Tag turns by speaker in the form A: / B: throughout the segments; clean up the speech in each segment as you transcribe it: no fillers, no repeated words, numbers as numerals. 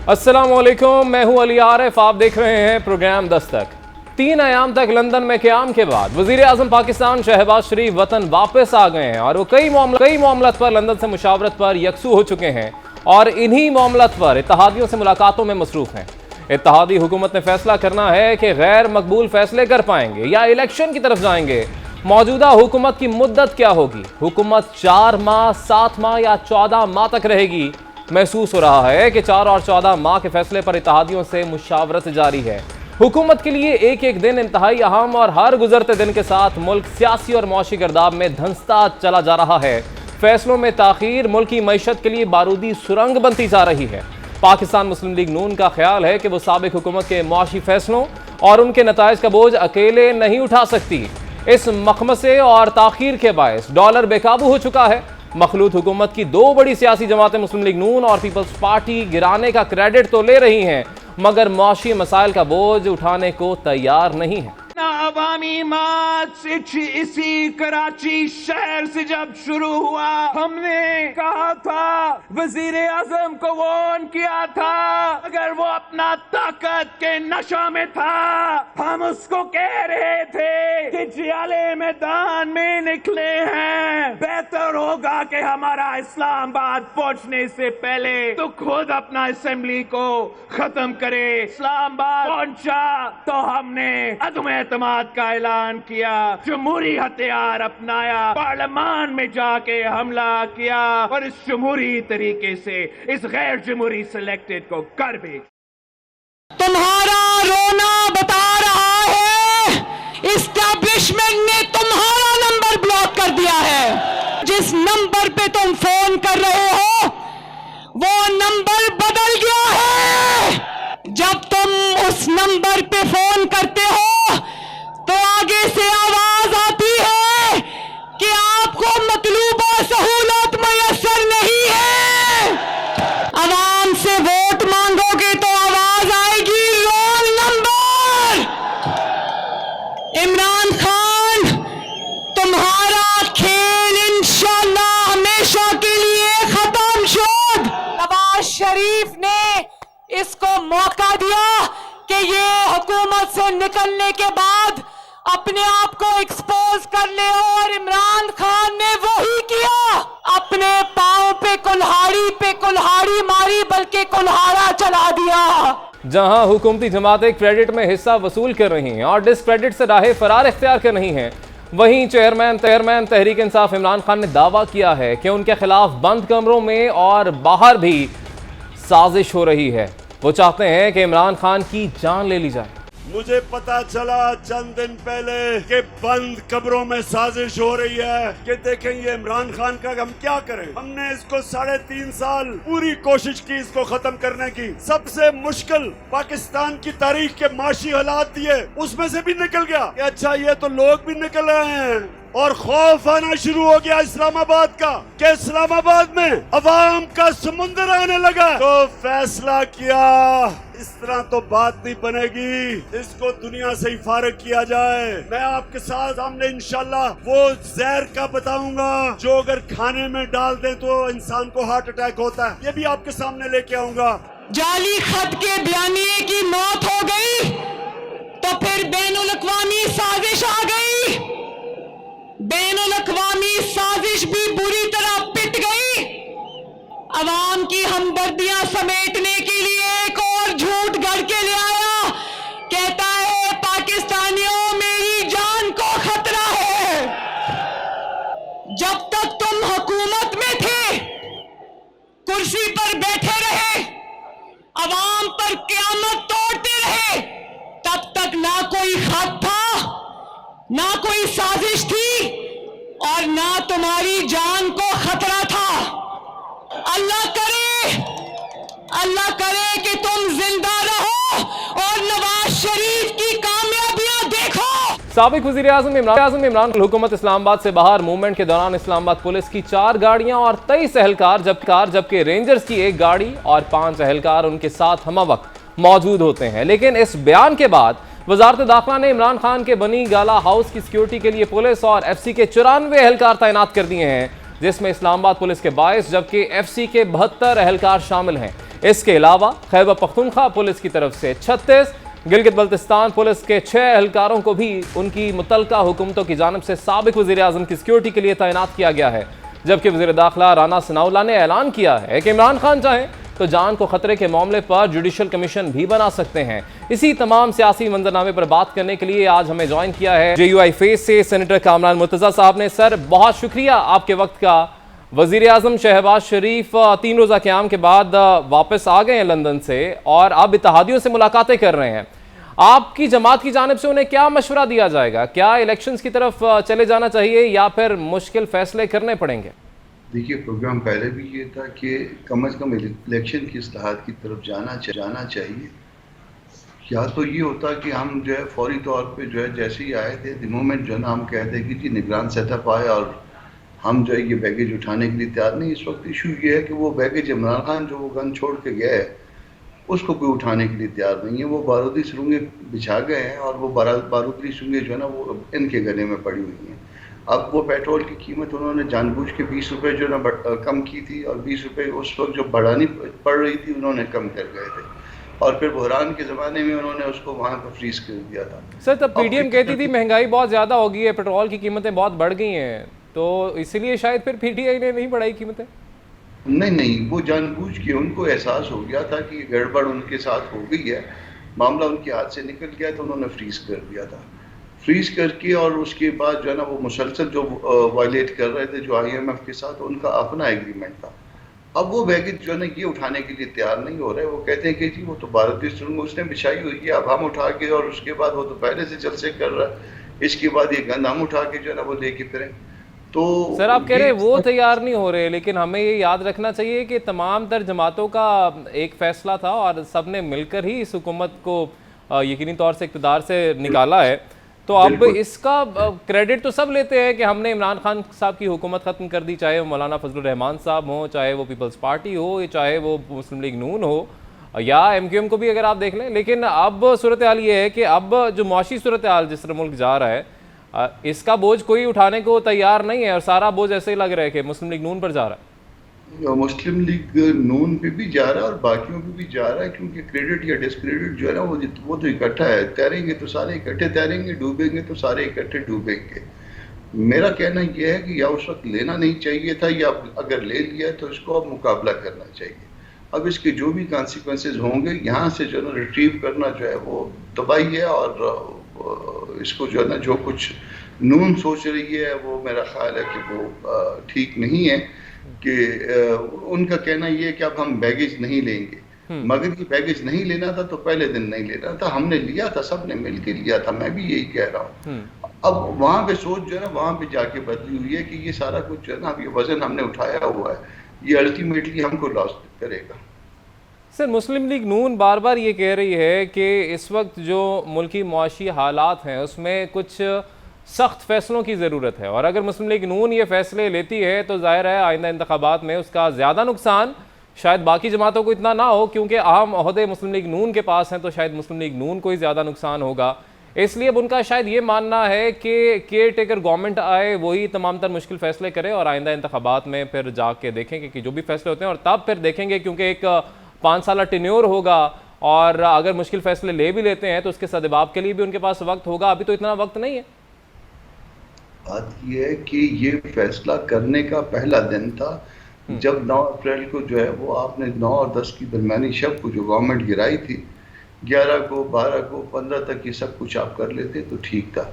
A: अस्सलामुअलैकुम, मैं हूं अली आरिफ। आप देख रहे हैं प्रोग्राम दस्तक। 3 अयाम तक लंदन में क़याम के बाद वज़ीर आज़म पाकिस्तान शहबाज शरीफ वतन वापस आ गए हैं और वो कई मामलों पर लंदन से मुशावरत पर यकसू हो चुके हैं और इन्हीं मामलों पर इत्तेहादियों से मुलाकातों में मसरूफ़ हैं। इत्तेहादी हुकूमत ने फैसला करना है कि गैर मकबूल फैसले कर पाएंगे या इलेक्शन की तरफ जाएंगे। मौजूदा हुकूमत की मुद्दत क्या होगी? हुकूमत 4 माह, 7 माह या 14 माह तक रहेगी? महसूस हो रहा है कि 4 और 14 माह के फैसले पर इत्तेहादियों से मुशावरत जारी है। हुकूमत के लिए एक एक दिन इंतहाई अहम और हर गुजरते दिन के साथ मुल्क सियासी और मौशी गर्दाब में धंसता चला जा रहा है। फैसलों में ताखीर मुल्क की मईशत के लिए बारूदी सुरंग बनती जा रही है। पाकिस्तान मुस्लिम लीग नून का ख्याल है कि वो साबिक हुकूमत के मौशी फैसलों और उनके नताइज का बोझ अकेले नहीं उठा सकती। इस मखमसे और ताखीर के बायस डॉलर बेकाबू हो चुका है। मखलूत हुकूमत की 2 बड़ी सियासी जमातें मुस्लिम लीग नून और पीपल्स पार्टी गिराने का क्रेडिट तो ले रही हैं, मगर मौशी मसाइल का बोझ उठाने को तैयार नहीं है।
B: अवामी मार्च इसी कराची शहर से जब शुरू हुआ, हमने कहा था, वजीर आजम को वॉर्न किया था, अगर वो अपना ताकत के नशा में था, हम उसको कह रहे थे कि जियाले मैदान में निकले हैं, बेहतर होगा कि हमारा इस्लामाबाद पहुंचने से पहले तो खुद अपना असेंबली को खत्म करे। इस्लामाबाद पहुंचा तो हमने अदम एतमाद का ऐलान किया, जमहूरी हथियार अपनाया, पार्लियामान में जाके हमला किया और इस जमहूरी तरीके से इस गैर जमहूरी सिलेक्टेड को कर भी।
C: तुम्हारा रोना बता रहा है, इस्टेब्लिशमेंट ने तुम्हारा नंबर ब्लॉक कर दिया है। जिस नंबर पे तुम फोन कर रहे हो वो नंबर बदल गया है। जब तुम उस नंबर पे फोन करते हो तो आगे से आवाज आती है कि आपको मतलूबा सहूलत मयसर नहीं है। आवाम से वोट मांगोगे तो आवाज आएगी रोल नंबर। इमरान खान, तुम्हारा खेल इंशाअल्लाह हमेशा के लिए खत्म शुद। नवाज शरीफ ने इसको मौका दिया कि ये हुकूमत से निकलने के बाद अपने आप को एक्सपोज कर ले, और इमरान खान ने वही किया। अपने पांव पे कुल्हाड़ी मारी, बल्कि कुल्हाड़ा चला दिया।
A: जहां हुकूमती जमातें क्रेडिट में हिस्सा वसूल कर रही हैं और डिस्क्रेडिट से राह फरार इख्तियार कर रही हैं, वहीं चेयरमैन तहरीक इंसाफ इमरान खान ने दावा किया है कि उनके खिलाफ बंद कमरों में और बाहर भी साजिश हो रही है। वो चाहते हैं कि इमरान खान की जान ले ली जाए।
D: मुझे पता चला चंद दिन पहले कि बंद कब्रों में साजिश हो रही है कि देखें ये इमरान खान का हम क्या करें। हमने इसको 3.5 साल पूरी कोशिश की इसको खत्म करने की। सबसे मुश्किल पाकिस्तान की तारीख के माशी हालात दिए, उसमें से भी निकल गया कि अच्छा ये तो लोग भी निकल रहे हैं, और खौफ आना शुरू हो गया इस्लामाबाद का कि इस्लामाबाद में अवाम का समुंदर आने लगा। तो फैसला किया इस तरह तो बात नहीं बनेगी, इसको दुनिया से ही फारिग किया जाए। मैं आपके साथ सामने इंशाल्लाह वो जहर का बताऊंगा जो अगर खाने में डाल दे तो इंसान को हार्ट अटैक होता है, ये भी आपके सामने लेके आऊंगा।
C: जाली खत के बयानिए की मौत हो गई तो फिर बैनुल अक़वामी साजिश आ गई। बैनुल अक़वामी साजिश भी बुरी तरह पिट गई। अवाम की हमदर्दियां समेटने के लिए एक और झूठ गढ़ के ले आया, कहता है पाकिस्तानियों मेरी जान को खतरा है। जब तक तुम हुकूमत में थे, कुर्सी पर बैठे रहे, अवाम पर क़यामत तोड़ते रहे, तब तक ना कोई खत था, ना कोई साजिश थी और ना तुम्हारी जान को खतरा था। अल्लाह करे कि तुम जिंदा रहो और नवाज शरीफ की कामयाबियां देखो।
A: साबिक वज़ीर आज़म इमरान खान हुकूमत इस्लामाबाद से बाहर मूवमेंट के दौरान इस्लामाबाद पुलिस की 4 गाड़ियां और 23 एहलकार जबकि रेंजर्स की 1 गाड़ी और 5 एहलकार उनके साथ हमवक्त मौजूद होते हैं। लेकिन इस बयान के बाद वजारत दाखिला ने इमरान खान के बनी गाला हाउस की सिक्योरिटी के लिए पुलिस और FC के 94 एहलकार तैनात कर दिए हैं, जिसमें इस्लामाबाद पुलिस के 22 जबकि FC के 72 एहलकार शामिल हैं। इसके अलावा खैबर पख्तूनख्वा पुलिस की तरफ से 36, गिलगित बल्तिस्तान पुलिस के 6 एहलकारों को भी उनकी मुतल्लिका हुकूमतों की जानिब से साबिक वज़ीर आज़म की सिक्योरिटी के लिए तैनात किया गया है। जबकि वज़ीर दाखिला राना सनाउल्लाह ने ऐलान किया है कि इमरान खान चाहें तो जान को खतरे के मामले पर जुडिशल कमीशन भी बना सकते हैं। इसी तमाम सियासी मंजरनामे पर बात करने के लिए आज हमें ज्वाइन किया है JUI फेस से सेनेटर कामरान मुर्तज़ा साहब ने। सर, बहुत शुक्रिया आपके वक्त का। वज़ीर आज़म शहबाज शरीफ 3 रोज़ा क़याम के बाद वापस आ गए हैं लंदन से और अब इत्तेहादियों से मुलाकातें कर रहे हैं। आपकी जमात की जानिब से उन्हें क्या मशवरा दिया जाएगा? क्या इलेक्शंस की तरफ चले जाना चाहिए या फिर मुश्किल फैसले करने पड़ेंगे?
E: देखिए, प्रोग्राम पहले भी ये था कि कम से कम इलेक्शन की इस्लाहात की तरफ जाना चाहिए। या तो ये होता कि हम जो है फौरी तौर पे जो है जैसे ही आए थे द मोमेंट जो है ना हम कहते कि जी निगरान सेटअप आए और हम जो है ये बैगेज उठाने के लिए तैयार नहीं। इस वक्त इशू ये है कि वो बैगेज इमरान खान जो वो गन छोड़ के गया है उसको कोई उठाने के लिए तैयार नहीं है। वो बारूदी सुरंगें बिछा गए हैं और वो बारूदी सुरंगें जो है ना वो इनके गले में पड़ी हुई हैं। अब वो पेट्रोल की कीमत उन्होंने जानबूझ के 20 रुपये जो ना कम की थी और 20 रुपये उस वक्त जो बढ़ानी पड़ रही थी उन्होंने कम कर गए थे और फिर बहरान के ज़माने में उन्होंने उसको वहाँ पर फ्रीज कर दिया था।
A: सर, तब PDM कहती थी महंगाई बहुत ज़्यादा हो गई है, पेट्रोल की कीमतें बहुत बढ़ गई हैं, तो इसीलिए शायद फिर PTI ने नहीं बढ़ाई कीमतें।
E: नहीं, वो जानबूझ के उनको एहसास हो गया था कि गड़बड़ उनके साथ हो गई है, मामला उनके हाथ से निकल गया तो उन्होंने फ्रीज कर दिया था। फ्रीज करके और उसके बाद जो है ना वो मुसलसल जो वायलेट कर रहे थे जो IMF के साथ उनका अपना एग्रीमेंट था। अब वो बैगेज जो है ना ये उठाने के लिए तैयार नहीं हो रहे। वो कहते हैं कि जी वो तो भारतीय सुरंग उसने बिछाई हुई है, अब हम उठा के, और उसके बाद वो तो पहले से जलसे कर रहा है, इसके बाद ये गंद हम उठा के जो है ना वो लेके फिरें। तो
A: सर, आप कह रहे हैं वो तैयार नहीं हो रहे, लेकिन हमें ये याद रखना चाहिए कि तमाम तर जमातों का एक फैसला था और सब ने मिलकर ही इस हुकूमत को यकीनी तौर से इक़्तिदार से निकाला है। तो अब इसका क्रेडिट तो सब लेते हैं कि हमने इमरान खान साहब की हुकूमत ख़त्म कर दी, चाहे वो मौलाना फजलुर रहमान साहब हो, चाहे वो पीपल्स पार्टी हो, चाहे वो मुस्लिम लीग नून हो या MQM को भी अगर आप देख लें। लेकिन अब सूरत हाल ये है कि अब जो मुआशी सूरत हाल जिस तरह मुल्क जा रहा है इसका बोझ कोई उठाने को तैयार नहीं है और सारा बोझ ऐसे ही लग रहा है कि मुस्लिम लीग नून पर जा रहा है।
E: मुस्लिम लीग नून पे भी जा रहा है और बाकियों पे भी जा रहा है, क्योंकि क्रेडिट या डिस्क्रेडिट जो है ना वो तो इकट्ठा है। तैरेंगे तो सारे इकट्ठे तैरेंगे, डूबेंगे तो सारे इकट्ठे डूबेंगे। मेरा कहना यह है कि या उस वक्त लेना नहीं चाहिए था या अगर ले लिया तो इसको अब मुकाबला करना चाहिए। अब इसके जो भी कॉन्सिक्वेंसेज होंगे यहाँ से जो है ना रिट्रीव करना जो है वो तबाही है और इसको जो है ना जो कुछ नून सोच रही है वो मेरा ख्याल है कि वो ठीक नहीं है। कि उनका कहना ये है कि अब हम बैगेज नहीं लेंगे, मगर ये बैगेज नहीं लेना था तो पहले दिन नहीं लेना था, हमने लिया था, सबने मिलकर लिया था। मैं भी यही कह रहा हूँ। अब वहाँ पे सोच जो है ना वहाँ पे जाके बदली हुई है कि ये सारा कुछ जो है ना ये वजन हमने उठाया हुआ है, ये अल्टीमेटली हमको लॉस करेगा।
A: सर, मुस्लिम लीग नून बार बार ये कह रही है कि इस वक्त जो मुल्की मुआशी हालात हैं उसमें कुछ सख्त फैसलों की ज़रूरत है और अगर मुस्लिम लीग नून ये फैसले लेती है तो ज़ाहिर है आइंदा इंतखाबात में उसका ज़्यादा नुकसान शायद बाकी जमातों को इतना ना हो, क्योंकि अहम ओहदे मुस्लिम लीग नून के पास हैं, तो शायद मुस्लिम लीग नून को ही ज़्यादा नुकसान होगा। इसलिए अब उनका शायद ये मानना है कि केयर टेकर गवर्नमेंट आए, वही तमाम तर मुश्किल फैसले करे और आइंदा इंतखाबात में फिर जाके देखेंगे कि जो भी फैसले होते हैं और तब फिर देखेंगे, क्योंकि एक 5 साल टेन्योर होगा और अगर मुश्किल फैसले ले भी लेते हैं तो उसके सदबाब के लिए भी उनके पास वक्त होगा। अभी तो इतना वक्त नहीं है।
E: बात यह है कि ये फैसला करने का पहला दिन था जब 9 अप्रैल को जो है वो आपने 9 और 10 की दरमियानी शब को जो गवर्नमेंट गिराई थी, 11 को 12 को 15 तक ये सब कुछ आप कर लेते तो ठीक था।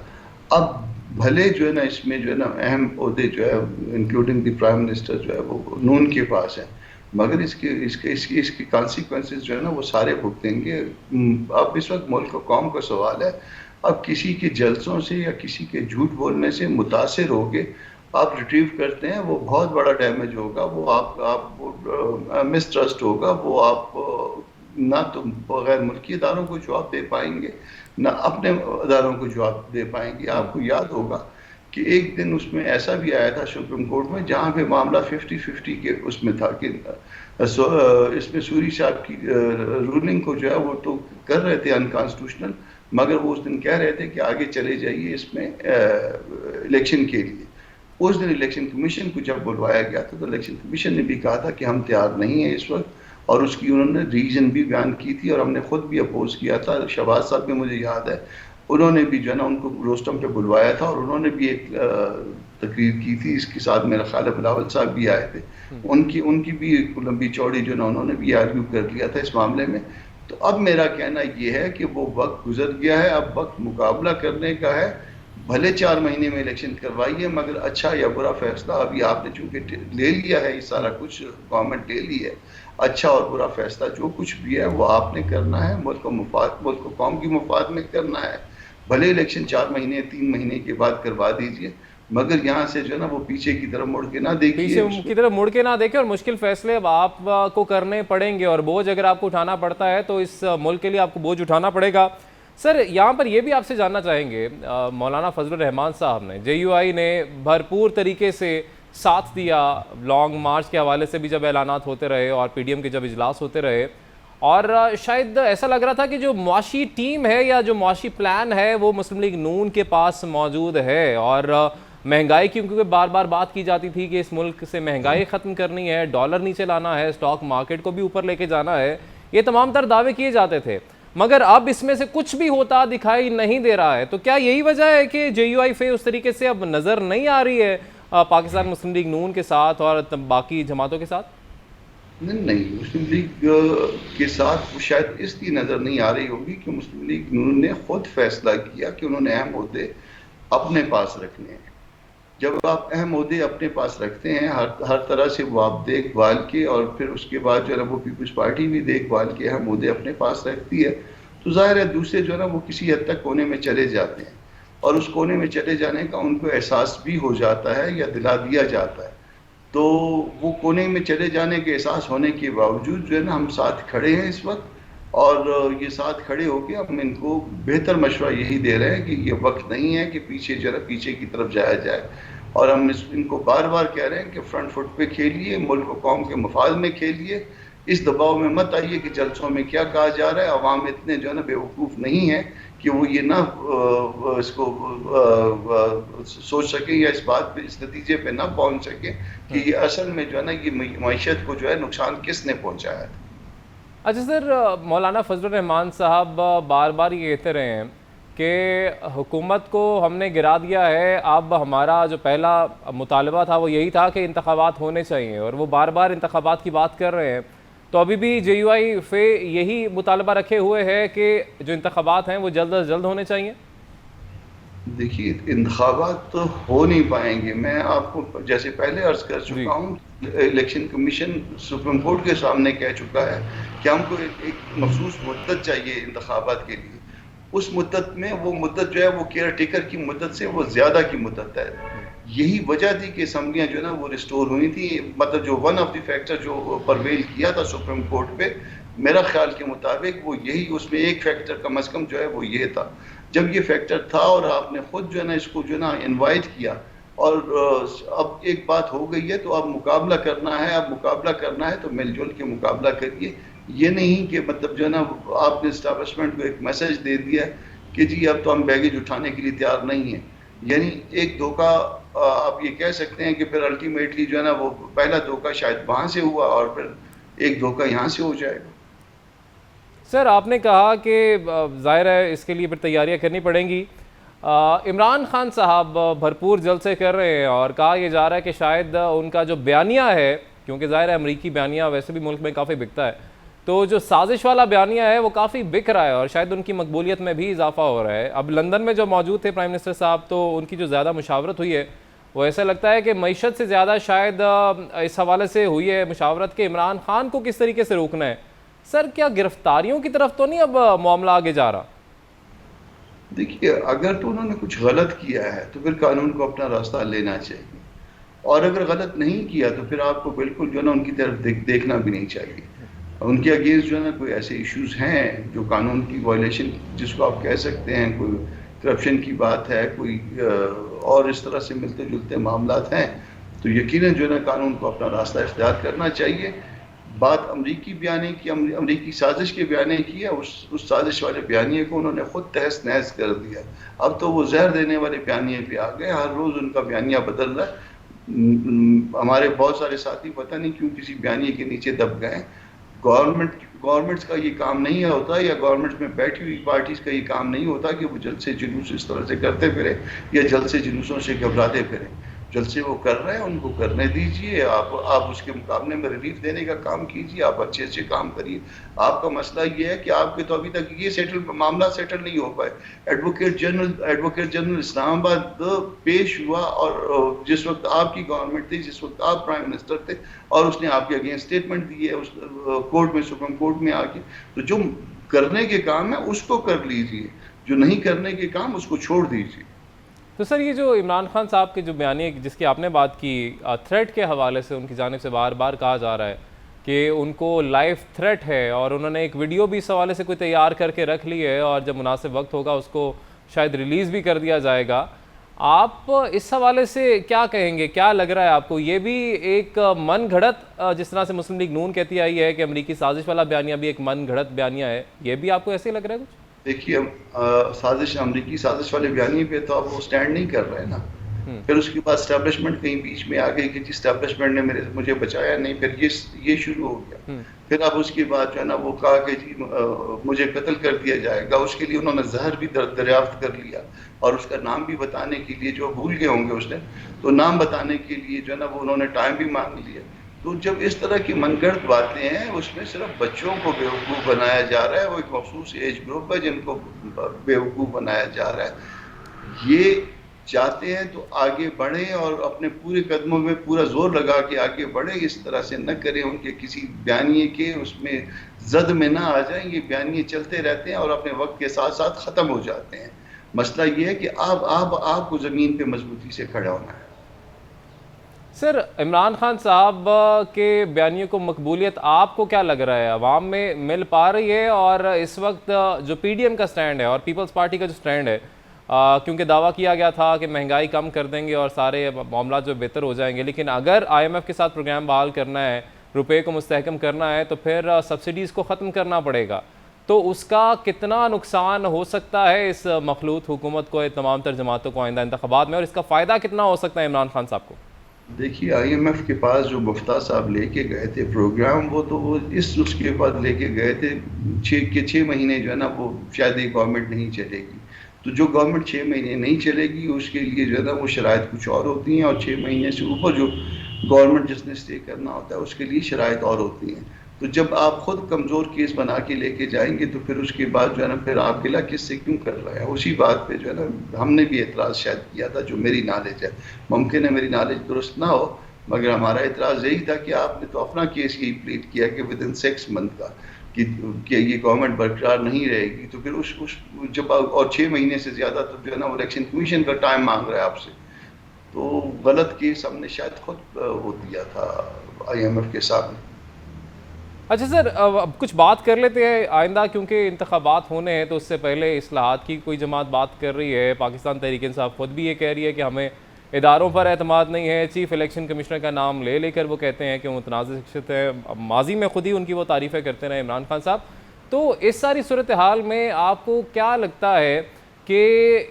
E: अब भले जो है ना इसमें जो है ना अहम ओहदे जो है इंक्लूडिंग द प्राइम मिनिस्टर जो है वो नून के पास है, मगर इसके कॉन्सिक्वेंसेस जो है ना वो सारे भुगतेंगे। अब इस वक्त मुल्क और कौम का सवाल है, अब किसी के जलसों से या किसी के झूठ बोलने से मुतासिर होके आप रिट्रीव करते हैं, वो बहुत बड़ा डैमेज होगा, वो आप मिसट्रस्ट होगा, वो आप ना तो गैर मुल्की इदारों को जवाब दे पाएंगे ना अपने इदारों को जवाब दे पाएंगे। आपको याद होगा कि एक दिन उसमें ऐसा भी आया था सुप्रीम कोर्ट में जहाँ पे मामला 50-50 के उसमें था कि इसमें सूरी साहब की रूलिंग को जो है वो तो कर रहे थे अनकॉन्स्टिट्यूशनल, मगर वो उस दिन कह रहे थे कि आगे चले जाइए इसमें इलेक्शन के लिए। उस दिन इलेक्शन कमीशन को जब बुलवाया गया था तो इलेक्शन कमीशन ने भी कहा था कि हम तैयार नहीं है इस वक्त, और उसकी उन्होंने रीजन भी बयान की थी और हमने खुद भी अपोज किया था। शहबाज साहब भी मुझे याद है, उन्होंने भी जो है ना उनको रोस्टम पे बुलवाया था और उन्होंने भी एक तकरीर की थी। इसके साथ मेरा ख्याल है बिलावल साहब भी आए थे, उनकी भी एक लंबी चौड़ी जो ना उन्होंने भी आर्ग्यू कर लिया था इस मामले में। तो अब मेरा कहना ये है कि वो वक्त गुजर गया है, अब वक्त मुकाबला करने का है। भले 4 महीने में इलेक्शन करवाइए, मगर अच्छा या बुरा फैसला अभी आपने चूंकि ले लिया है, ये सारा कुछ गवर्नमेंट ले ली है, अच्छा और बुरा फैसला जो कुछ भी है वो आपने करना है, मुल्क को कौम की मुफाद में करना है। भले इलेक्शन 4 महीने 3 महीने के बाद करवा दीजिए, मगर यहाँ से जो है ना वो पीछे की तरफ मुड़ के ना देखिए,
A: पीछे की तरफ मुड़ के ना देखें, और मुश्किल फैसले अब आपको करने पड़ेंगे, और बोझ अगर आपको उठाना पड़ता है तो इस मुल्क के लिए आपको बोझ उठाना पड़ेगा। सर, यहाँ पर ये भी आपसे जानना चाहेंगे, मौलाना फजलुर रहमान साहब ने, JUI ने भरपूर तरीके से साथ दिया लॉन्ग मार्च के हवाले से भी जब ऐलानात होते रहे और PDM के जब इजलास होते रहे, और शायद ऐसा लग रहा था कि जो मुआशी टीम है या जो मुआशी प्लान है वो मुस्लिम लीग नून के पास मौजूद है। और महंगाई की क्योंकि बार बार बात की जाती थी कि इस मुल्क से महंगाई ख़त्म करनी है, डॉलर नीचे लाना है, स्टॉक मार्केट को भी ऊपर लेके जाना है, ये तमाम तर दावे किए जाते थे, मगर अब इसमें से कुछ भी होता दिखाई नहीं दे रहा है। तो क्या यही वजह है कि JUI फे उस तरीके से अब नज़र नहीं आ रही है पाकिस्तान मुस्लिम लीग नून के साथ और बाकी जमातों के साथ?
E: नहीं, मुस्लिम लीग के साथ वो शायद इसलिए नज़र नहीं आ रही होगी कि मुस्लिम लीग नून ने खुद फैसला किया कि उन्होंने अहम मुद्दे अपने पास रखने हैं। जब आप अहम मुद्दे अपने पास रखते हैं, हर तरह से वो आप देखभाल के, और फिर उसके बाद जो है ना वो पीपल्स पार्टी भी देखभाल के अहम मुद्दे अपने पास रखती है, तो जाहिर है दूसरे जो है ना वो किसी हद तक कोने में चले जाते हैं, और उस कोने में चले जाने का उनको एहसास भी हो जाता है या दिला दिया जाता है। तो वो कोने में चले जाने के एहसास होने के बावजूद जो है ना हम साथ खड़े हैं इस वक्त, और ये साथ खड़े होकर हम इनको बेहतर मशवरा यही दे रहे हैं कि ये वक्त नहीं है कि पीछे जरा पीछे की तरफ जाया जाए, और हम इनको बार बार कह रहे हैं कि फ्रंट फुट पे खेलिए, मुल्क और कौम के मफाद में खेलिए, इस दबाव में मत आइए कि जलसों में क्या कहा जा रहा है। अवाम इतने जो है ना बेवकूफ़ नहीं है कि वो ये ना इसको सोच सके या इस बात पे, इस नतीजे पे ना पहुंच सके कि ये असल में जो है ना ये मईशत को जो है नुकसान किसने पहुंचाया है।
A: अच्छा सर, मौलाना फजलुर रहमान साहब बार बार ये कहते रहे हैं कि हुकूमत को हमने गिरा दिया है, अब हमारा जो पहला मुतालबा था वो यही था कि इंतखाबात होने चाहिए, और वो बार बार इंतखाबात की बात कर रहे हैं। तो अभी भी JUI फे यही मुतालबा रखे हुए है कि जो इंतखाबात हैं वो जल्द अज जल्द होने चाहिए?
E: देखिए, इंतखाबात तो हो नहीं पाएंगे। मैं आपको जैसे पहले अर्ज कर चुका हूँ, इलेक्शन कमीशन सुप्रीम कोर्ट के सामने कह चुका है कि हमको एक मखसूस मुद्दत चाहिए इंतखाबात के लिए। उस मुद्दत में वो मुद्दत जो है वो केयर टेकर की मुद्दत से वो ज़्यादा की मुद्दत है। यही वजह थी कि असम्बलियाँ जो है ना वो रिस्टोर हुई थी। मतलब जो वन ऑफ द फैक्टर जो परवेल किया था सुप्रीम कोर्ट पे, मेरा ख्याल के मुताबिक वो यही, उसमें एक फैक्टर कम अज़ कम जो है वो ये था। जब ये फैक्टर था और आपने खुद जो है ना इसको जो है ना इन्वाइट किया, और अब एक बात हो गई है तो अब मुकाबला करना है, अब मुकाबला करना है तो मिलजुल के मुकाबला करिए। ये नहीं कि मतलब जो है ना आपने इस्टेब्लिशमेंट को एक मैसेज दे दिया कि जी अब तो हम बैगेज उठाने के लिए तैयार नहीं हैं। यानी एक धोखा आप ये कह सकते हैं कि फिर अल्टीमेटली जो है ना वो पहला धोखा शायद वहाँ से हुआ और फिर एक धोखा यहाँ से हो जाएगा।
A: सर, आपने कहा कि ज़ाहिर है इसके लिए फिर तैयारियां करनी पड़ेंगी। इमरान खान साहब भरपूर जलसे कर रहे हैं और कहा यह जा रहा है कि शायद उनका जो बयानिया है, क्योंकि ज़ाहिर है अमरीकी बयानिया वैसे भी मुल्क में काफ़ी बिकता है, तो जो साजिश वाला बयानिया है वो काफ़ी बिक रहा है और शायद उनकी मकबूलियत में भी इजाफा हो रहा है। अब लंदन में जो मौजूद थे प्राइम मिनिस्टर साहब, तो उनकी जो ज़्यादा मुशावरत हुई है वो ऐसा लगता है कि मईशत से ज़्यादा शायद इस हवाले से हुई है मुशावरत के इमरान खान को किस तरीके से रोकना है। सर, क्या गिरफ्तारियों की तरफ तो नहीं अब मामला आगे जा रहा?
E: देखिए, अगर तो उन्होंने कुछ गलत किया है तो फिर कानून को अपना रास्ता लेना चाहिए, और अगर गलत नहीं किया तो फिर आपको बिल्कुल जो है ना उनकी तरफ देखना भी नहीं चाहिए। उनके अगेंस्ट जो है ना कोई ऐसे इश्यूज हैं जो कानून की वायलेशन जिसको आप कह सकते हैं, कोई करप्शन की बात है, कोई और इस तरह से मिलते जुलते मामलात हैं, तो यकीनन जो है ना कानून को अपना रास्ता इख्तियार करना चाहिए। बात अमरीकी बयानी की, अमरीकी साजिश के बयानी की है, उस साजिश वाले बयानिए को उन्होंने खुद तहस नहस कर दिया। अब तो वो जहर देने वाले बयानिए पे आ गए, हर रोज़ उनका बयानिया बदल रहा है। हमारे बहुत सारे साथी पता नहीं क्यों किसी बयानिए के नीचे दब गए। गवर्नमेंट्स का ये काम नहीं होता, या गवर्नमेंट्स में बैठी हुई पार्टीज का ये काम नहीं होता कि वो जलसे जुलूस इस तरह से करते फिरे या जलसे जुलूसों से घबराते फिरे। जलसे वो कर रहे हैं, उनको करने दीजिए। आप उसके मुकाबले में रिलीफ देने का काम कीजिए, आप अच्छे अच्छे काम करिए। आपका मसला ये है कि आपके तो अभी तक ये मामला सेटल नहीं हो पाए। एडवोकेट जनरल इस्लामाबाद पेश हुआ, और जिस वक्त आपकी गवर्नमेंट थी, जिस वक्त आप प्राइम मिनिस्टर थे, और उसने आपके अगेंस्ट स्टेटमेंट दी है उस कोर्ट में, सुप्रीम कोर्ट में आके। तो जो करने के काम है उसको कर लीजिए, जो नहीं करने के काम उसको छोड़ दीजिए।
A: तो सर, ये जो इमरान खान साहब के जो बयानी जिसकी आपने बात की, थ्रेट के हवाले से उनकी जानिब से बार बार कहा जा रहा है कि उनको लाइफ थ्रेट है, और उन्होंने एक वीडियो भी इस हवाले से कोई तैयार करके रख ली है, और जब मुनासिब वक्त होगा उसको शायद रिलीज़ भी कर दिया जाएगा। आप इस हवाले से क्या कहेंगे? क्या लग रहा है आपको? ये भी एक मन घड़त, जिस तरह से मुस्लिम लीग नून कहती आई है कि अमरीकी साजिश वाला बयानिया भी एक मन घड़त बयानिया है, ये भी आपको ऐसे लग रहा है कुछ?
E: देखिए, अमरीकी साजिश वाले बयानी पे तो अब वो स्टैंड नहीं कर रहे हैं ना। फिर उसके बाद स्टैब्लिशमेंट कहीं बीच में आ गई कि स्टैब्लिशमेंट ने मुझे बचाया नहीं, फिर ये शुरू हो गया। फिर अब उसके बाद जो है ना वो कहा कि जी मुझे कत्ल कर दिया जाएगा। उसके लिए उन्होंने जहर भी दरियाफ्त कर लिया, और उसका नाम भी बताने के लिए, जो भूल गए होंगे उसने, तो नाम बताने के लिए जो है ना वो उन्होंने टाइम भी मांग लिया। तो जब इस तरह की मनगढ़ंत बातें हैं, उसमें सिर्फ बच्चों को बेवकूफ़ बनाया जा रहा है। वो एक मखसूस एज ग्रुप है जिनको बेवकूफ़ बनाया जा रहा है। ये चाहते हैं तो आगे बढ़ें, और अपने पूरे कदमों में पूरा जोर लगा के आगे बढ़ें। इस तरह से न करें, उनके किसी बयानिए के उसमें जद में ना आ जाएं। ये बयानिए चलते रहते हैं और अपने वक्त के साथ साथ ख़त्म हो जाते हैं। मसला ये है कि आपको ज़मीन पे मजबूती से खड़ा होना है।
A: सर, इमरान खान साहब के बयानियों को मकबूलियत आपको क्या लग रहा है, अवाम में मिल पा रही है? और इस वक्त जो पीडीएम का स्टैंड है और पीपल्स पार्टी का जो स्टैंड है, क्योंकि दावा किया गया था कि महंगाई कम कर देंगे और सारे मामला जो बेहतर हो जाएंगे, लेकिन अगर IMF के साथ प्रोग्राम बहाल करना है, रुपए को मुस्तहकम करना है, तो फिर सब्सिडीज़ को ख़त्म करना पड़ेगा। तो उसका कितना नुकसान हो सकता है इस मखलूत हुकूमत को, तमाम तर जमातों को आइंदा इंतखाबात में, और इसका फ़ायदा कितना हो सकता है इमरान खान साहब को?
E: देखिए, IMF के पास जो मुफ्ता साहब लेके गए थे प्रोग्राम, वो उसके बाद लेके गए थे 6 महीने जो है ना वो शायद ये गवर्नमेंट नहीं चलेगी। तो जो गवर्नमेंट 6 महीने नहीं चलेगी उसके लिए जो है ना वो शराइत कुछ और होती हैं, और 6 महीने से ऊपर जो गवर्नमेंट जिसने स्टे करना होता है उसके लिए शराइत और होती हैं। तो जब आप खुद कमज़ोर केस बना के लेके जाएंगे तो फिर उसके बाद जो है ना फिर आप गिला किससे क्यों कर रहे हैं? उसी बात पे जो है ना हमने भी एतराज़ शायद किया था, जो मेरी नॉलेज है। मुमकिन है मेरी नॉलेज दुरुस्त ना हो, मगर हमारा एतराज़ यही था कि आपने तो अपना केस यही प्लीट किया कि विदिन 6 मंथ का कि ये गवर्नमेंट बरकरार नहीं रहेगी। तो फिर उस जब और 6 महीने से ज़्यादा तो जो है ना वो इलेक्शन कमीशन का टाइम मांग रहा है आपसे, तो गलत केस हमने शायद खुद वो दिया था IMF के सामने।
A: अच्छा सर, अब कुछ बात कर लेते हैं आइंदा, क्योंकि इंतखाबात होने हैं, तो उससे पहले इस्लाहात की कोई जमात बात कर रही है। पाकिस्तान तहरीक इंसाफ खुद भी ये कह रही है कि हमें इदारों पर एतमाद नहीं है। चीफ इलेक्शन कमिश्नर का नाम ले लेकर वो कहते हैं कि वो मुतनाज़िर शख्सियत है। माजी में खुद ही उनकी वो तारीफ़ें करते रहे इमरान खान साहब। तो इस सारी सूरत हाल में आपको क्या लगता है कि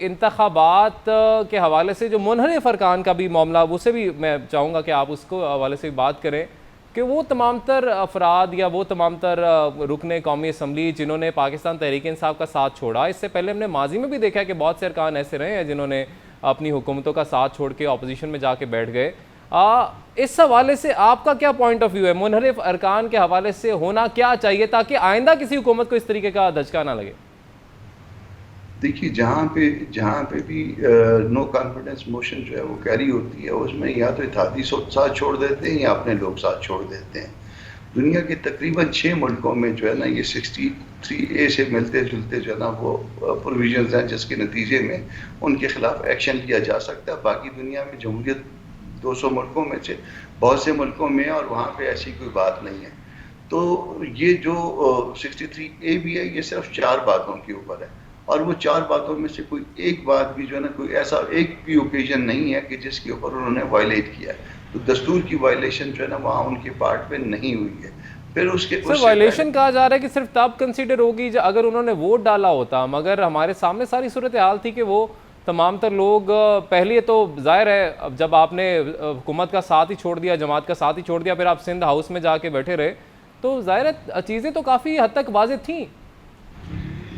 A: इंतखाबात के हवाले से जो मुनहरिफ अरकान का भी मामला, उसे भी मैं चाहूँगा कि आप उसको हवाले से बात करें कि वो तमाम तर अफराद या वो तमाम तर रुकने कौमी असम्बली जिन्होंने पाकिस्तान तहरीक इंसाफ का साथ छोड़ा, इससे पहले हमने माजी में भी देखा है कि बहुत से अरकान ऐसे रहे हैं जिन्होंने अपनी हुकूमतों का साथ छोड़ के अपोजिशन में जाके बैठ गए। इस हवाले से आपका क्या पॉइंट ऑफ व्यू है? मुनहरिफ अरकान के हवाले से होना क्या चाहिए ताकि आइंदा किसी हुकूमत को इस तरीके का धचका ना लगे?
E: देखिए, जहाँ पे भी नो कॉन्फिडेंस मोशन जो है वो कैरी होती है, उसमें या तो इत्तेहादी साथ छोड़ देते हैं या अपने लोग साथ छोड़ देते हैं। दुनिया के तकरीबन 6 मुल्कों में जो है ना ये 63A से मिलते जुलते जो है ना वो प्रोविजंस हैं जिसके नतीजे में उनके खिलाफ एक्शन लिया जा सकता है। बाकी दुनिया में जमहूरियत 200 मुल्कों में से बहुत से मुल्कों में, और वहाँ पे ऐसी कोई बात नहीं है। तो ये जो 63A भी है, ये सिर्फ 4 बातों के ऊपर है, और वो 4 बातों में से कोई एक बात भी जो है ना कोई ऐसा एक भी ओकेजन नहीं है कि जिसके ऊपर उन्होंने वायलेट किया है। तो दस्तूर की वायलेशन जो है ना वहाँ उनके पार्ट पे नहीं हुई है। फिर उसके
A: वायलेशन कहा जा रहा है कि सिर्फ तब कंसीडर होगी अगर उन्होंने वोट डाला होता, मगर हमारे सामने सारी सूरत हाल थी कि वो तमाम तर लोग पहले तो जाहिर है अब जब आपने हुकूमत का साथ ही छोड़ दिया, जमात का साथ ही छोड़ दिया, फिर आप सिंध हाउस में जाके बैठे रहे, तो ज़ाहिर है चीज़ें तो काफ़ी हद तक वाज़ेह थी।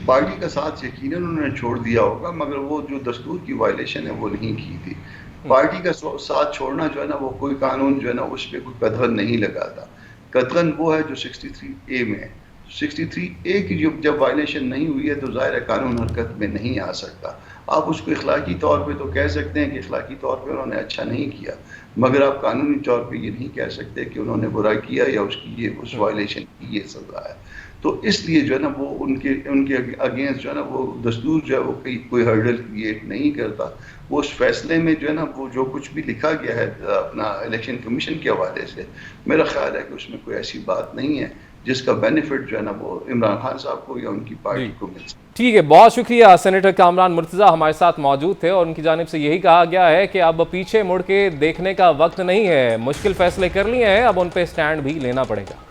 E: पार्टी का साथ यकीनन उन्होंने छोड़ दिया होगा, मगर वो जो दस्तूर की वायलेशन है वो नहीं की थी। पार्टी का साथ छोड़ना जो है ना, वो कोई कानून जो है ना उस पर कोई कतगन नहीं लगाता। कतगन वो है जो 63A में है। 63A की जब वायलेशन नहीं हुई है तो ज़ाहिर है कानून हरकत में नहीं आ सकता। आप उसको इखलाकी तौर पे तो कह सकते हैं कि इखलाकी तौर पे उन्होंने अच्छा नहीं किया, मगर आप कानूनी तौर पे ये नहीं कह सकते कि उन्होंने बुरा किया या उसकी ये उस वायलेशन की ये सज़ा है। तो इसलिए जो है ना वो उनके अगेंस्ट जो है ना वो दस्तूर जो है वो कोई हर्डल क्रिएट नहीं करता। वो उस फैसले में जो है ना वो जो कुछ भी लिखा गया है अपना इलेक्शन कमीशन के हवाले से, मेरा ख्याल है कि उसमें कोई ऐसी बात नहीं है जिसका बेनिफिट जो है ना वो इमरान खान साहब को या उनकी पार्टी को मिल सकता।
A: ठीक है, बहुत शुक्रिया। सेनेटर कामरान मुर्तज़ा हमारे साथ मौजूद थे और उनकी जानिब से यही कहा गया है कि अब पीछे मुड़ के देखने का वक्त नहीं है, मुश्किल फैसले कर लिए हैं, अब उन पे स्टैंड भी लेना पड़ेगा।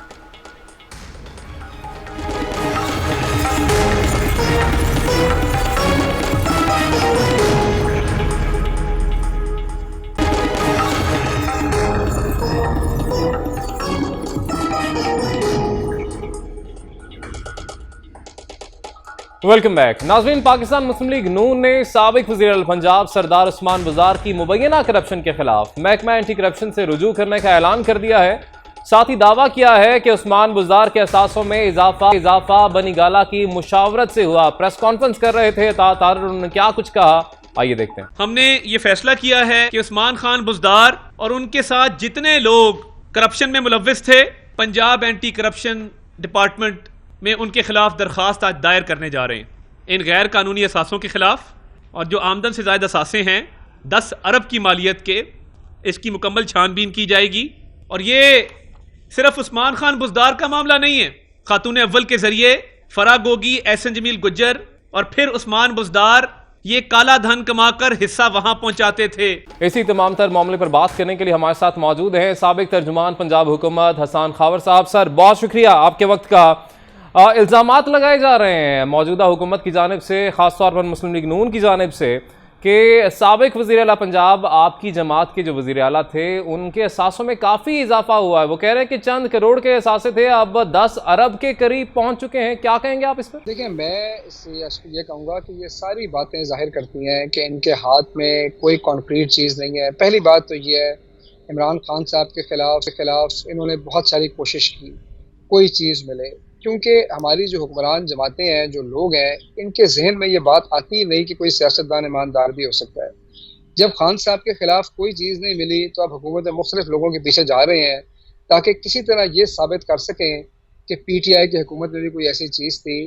A: Welcome back. नाज़रीन, पाकिस्तान मुस्लिम लीग नून ने साबिक वज़ीर पंजाब सरदार उस्मान बुज़दार की मुबैना करप्शन के खिलाफ महकमा एंटी करप्शन से रुजू करने का ऐलान कर दिया है। साथ ही दावा किया है कि उस्मान बुज़दार के असासों में इजाफा बनी गाला की मुशावरत से हुआ। प्रेस कॉन्फ्रेंस कर रहे थे तार, उन्होंने क्या कुछ कहा, आइए देखते हैं।
F: हमने ये फैसला किया है कि उस्मान खान बुज़दार और उनके साथ जितने लोग करप्शन में मुलव्विस थे, पंजाब एंटी करप्शन डिपार्टमेंट में उनके खिलाफ दरखास्त आज दायर करने जा रहे हैं। इन गैर कानूनी असासों के खिलाफ, और जो आमदन से ज़्यादा असासे हैं 10 अरब की मालियत के, इसकी मुकम्मल छानबीन की जाएगी। और ये सिर्फ उस्मान खान बुज़दार का मामला नहीं है। खातून अव्वल के जरिए फराह गोगी, एहसन जमील गुज्जर और फिर उस्मान बुज़दार ये काला धन कमाकर हिस्सा वहां पहुंचाते थे।
A: इसी तमाम तर मामले पर बात करने के लिए हमारे साथ मौजूद हैं साबिक तर्जुमान पंजाब हुकूमत हसन खावर साहब। सर, बहुत शुक्रिया आपके वक्त का। इल्ज़ामात लगाए जा रहे हैं मौजूदा हुकूमत की जानिब से, ख़ास तौर पर मुस्लिम लीग नून की जानिब से, कि साबिक वज़ीर आला पंजाब आपकी जमात के जो वज़ीर आला थे उनके असासों में काफ़ी इजाफा हुआ है। वो कह रहे हैं कि चंद करोड़ के असासे थे, अब 10 अरब के करीब पहुंच चुके हैं। क्या कहेंगे आप इस पर?
G: देखिए, मैं इससे ये कहूँगा कि ये सारी बातें जाहिर करती हैं कि इनके हाथ में कोई कॉन्क्रीट चीज़ नहीं है। पहली बात तो ये है, इमरान खान साहब के खिलाफ इन्होंने बहुत सारी कोशिश की, कोई चीज़ मिले, क्योंकि हमारी जो हुक्मरान जमातें हैं, जो लोग हैं, इनके जहन में ये बात आती ही नहीं कि कोई सियासतदान ईमानदार भी हो सकता है। जब खान साहब के खिलाफ कोई चीज़ नहीं मिली तो अब हुकूमत मुख्तलिफ लोगों के पीछे जा रहे हैं ताकि किसी तरह ये साबित कर सकें कि PTI की हुकूमत में भी कोई ऐसी चीज़ थी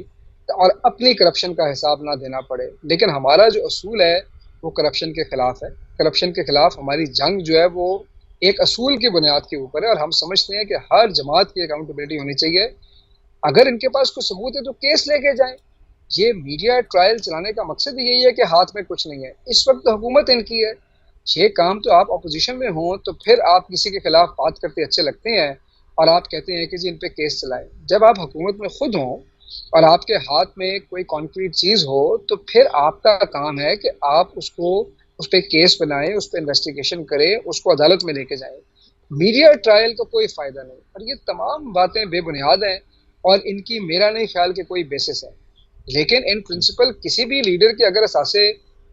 G: और अपनी करप्शन का हिसाब ना देना पड़े। लेकिन हमारा जो असूल है वो करप्शन के ख़िलाफ़ है। करप्शन के ख़िलाफ़ हमारी जंग जो है वो एक असूल की बुनियाद के ऊपर है और हम समझते हैं कि हर जमात की अकाउंटेबिलिटी होनी चाहिए। अगर इनके पास कोई सबूत है तो केस लेके जाएं। ये मीडिया ट्रायल चलाने का मकसद यही है कि हाथ में कुछ नहीं है। इस वक्त तो हुकूमत इनकी है। ये काम तो आप अपोजिशन में हो तो फिर आप किसी के खिलाफ बात करते अच्छे लगते हैं और आप कहते हैं कि जी इन पे केस चलाएं। जब आप हुकूमत में खुद हों और आपके हाथ में कोई कॉन्क्रीट चीज़ हो तो फिर आपका काम है कि आप उसको उस पर केस बनाएं, उस पर इन्वेस्टिगेशन करें, उसको अदालत में लेके जाएं। मीडिया ट्रायल का कोई फ़ायदा नहीं। और ये तमाम बातें बेबुनियाद हैं और इनकी मेरा नहीं ख्याल कि कोई बेसिस है। लेकिन इन प्रिंसिपल किसी भी लीडर के अगर असासे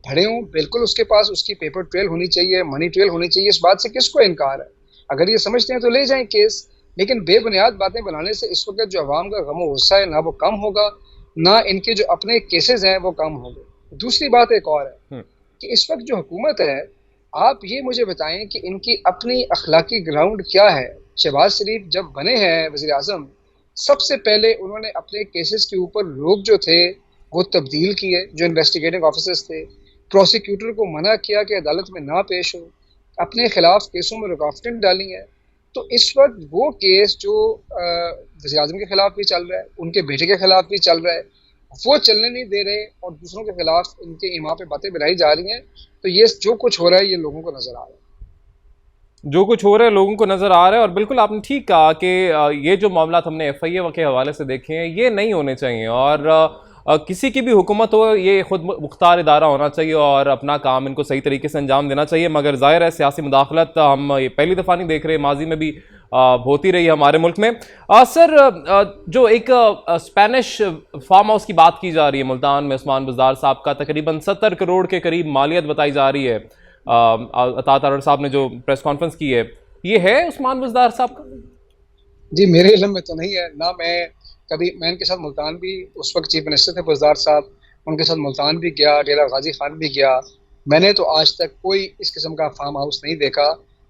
G: भरे हों, बिल्कुल उसके पास उसकी पेपर ट्रेल होनी चाहिए, मनी ट्रेल होनी चाहिए। इस बात से किसको इनकार है? अगर ये समझते हैं तो ले जाएं केस। लेकिन बेबुनियाद बातें बनाने से इस वक्त जो अवाम का गम गुस्सा है ना वो कम होगा, ना इनके जो अपने केसेस हैं वो कम होंगे। दूसरी बात एक और है कि इस वक्त जो हुकूमत है, आप ये मुझे बताएं कि इनकी अपनी अखलाकी ग्राउंड क्या है। शहबाज शरीफ जब बने हैं वज़ीर आज़म, सबसे पहले उन्होंने अपने केसेस के ऊपर लोग जो थे वो तब्दील किए, जो इन्वेस्टिगेटिंग ऑफिसर्स थे। प्रोसिक्यूटर को मना किया कि अदालत में ना पेश हो, अपने खिलाफ केसों में रुकावटें डाली हैं। तो इस वक्त वो केस जो वज़ीर आज़म के खिलाफ भी चल रहा है, उनके बेटे के खिलाफ भी चल रहा है, वो चलने नहीं दे रहे और दूसरों के खिलाफ इनके इमाम पे बातें बनाई जा रही हैं। तो ये जो कुछ हो रहा है ये लोगों को नजर आ रहा है,
A: जो कुछ हो रहा है लोगों को नज़र आ रहा है। और बिल्कुल आपने ठीक कहा कि ये जो मामला हमने FIA के हवाले से देखे हैं ये नहीं होने चाहिए और किसी की भी हुकूमत हो ये खुद मुख्तार इदारा होना चाहिए और अपना काम इनको सही तरीके से अंजाम देना चाहिए। मगर ज़ाहिर है सियासी मुदाखलत हम ये पहली दफ़ा नहीं देख रहे, माजी में भी होती रही हमारे मुल्क में। सर, जो एक स्पेनिश फार्म हाउस की बात की जा रही है मुल्तान में, उस्मान बुज़दार साहब का तकरीबन 70 करोड़ के करीब मालियत बताई जा रही है, अता तारड़ साहब ने जो प्रेस कॉन्फ्रेंस की है, ये है उस्मान बुज़दार साहब का?
G: जी, मेरे इल्म में तो नहीं है ना। मैं इनके साथ मुल्तान भी, उस वक्त चीफ मिनिस्टर थे बुज़दार साहब, उनके साथ मुल्तान भी गया, डेरा गाजी खान भी गया। मैंने तो आज तक कोई इस किस्म का फार्म हाउस नहीं देखा,